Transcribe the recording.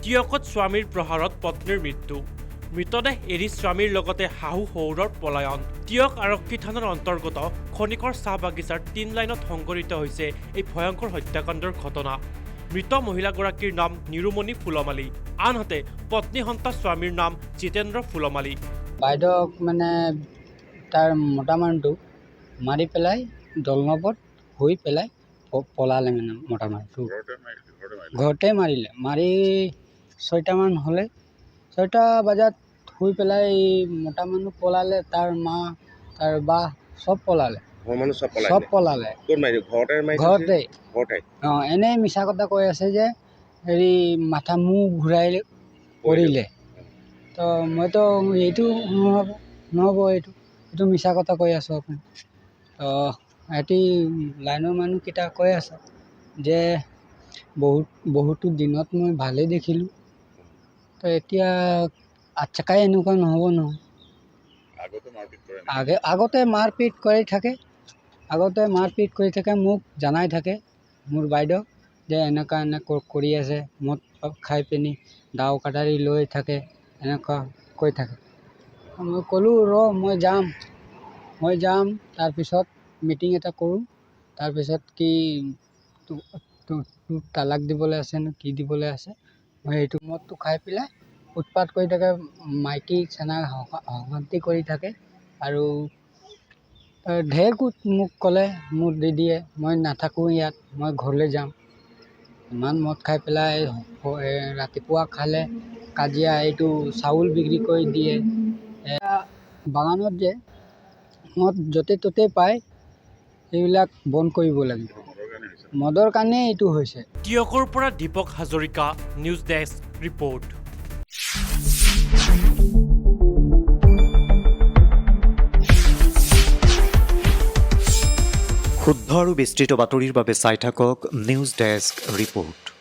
টিয়কত স্বামীৰ প্ৰহাৰত পত্নীৰ মৃত্যু মৃতদেহ এৰি স্বামীৰ লগতে শাহু শহুৰৰ পলায়ন টিয়ক আৰক্ষী থানাৰ অন্তৰ্গত খনিকৰ চাহ বাগিচাৰ ৩ লাইনত সংঘটিত হৈছে এই ভয়ংকৰ হত্যাকাণ্ডৰ ঘটনা মৃত মহিলাগৰাকীৰ নাম নিৰুমণি ফুলমালী আনহাতে পত্নী সন্তান স্বামীৰ নাম জিতেন্দ্ৰ ফুলমালী বাইদেউক মানে তাৰ মতা মানুহটো মাৰি পেলাই দলঙত শুই পেলাই পলালে মানে মতা মানুহটো ঘৰতে মাৰিলে মাৰি ৬টামান হ'লে ৬টা বজাত শুই পেলাই মতা মানুহ পলালে তাৰ মা তাৰ বা চব পলালে চব পলালে ঘৰতে এনেই মিছা কথা কৈ আছে যে হেৰি মাথা মুখ ঘূৰাই পৰিলে তো মইতো এইটো নহ'ব এইটো মিছা কথা কৈ আছোঁ আপুনি তো সিহঁতি লাইনৰ মানুহকেইটা কৈ আছে যে বহুতো দিনত মই ভালেই দেখিলোঁ তো এতিয়া আচকাই এনেকুৱা নহ'ব নহয় আগতে মাৰপিট কৰি থাকে মোক জনাই থাকে মোৰ বাইদেউ যে এনেকুৱা কৰি আছে মদ খাই পিনি দাও কাটাৰী লৈ থাকে এনেকুৱা কৈ থাকে মই ক'লোঁ মই যাম তাৰপিছত মিটিং এটা কৰোঁ তাৰপিছত কি তোক তালাক দিবলৈ আছে নে কি দিবলৈ আছে মই সেইটো মদটো খাই পেলাই উৎপাত কৰি থাকে মাইকী চেনাক সংহতি কৰি থাকে আৰু ঢেৰ মোক ক'লে মোক দি দিয়ে মই নাথাকোঁ ইয়াত মই ঘৰলৈ যাম ইমান মদ খাই পেলাই ৰাতিপুৱা খালে কাজিয়া এইটো চাউল বিক্ৰী কৰি দিয়ে বাগানত যে মদ য'তে ত'তে পায় এইবিলাক বন্ধ কৰিব লাগিব মদৰ কাৰণে এইটো হৈছে টিয়কৰ পৰা Dipak Hazarika news desk report শুদ্ধ আৰু বিস্তৃত বাতৰিৰ বাবে চাই থাকক নিউজ ডেস্ক ৰিপৰ্ট।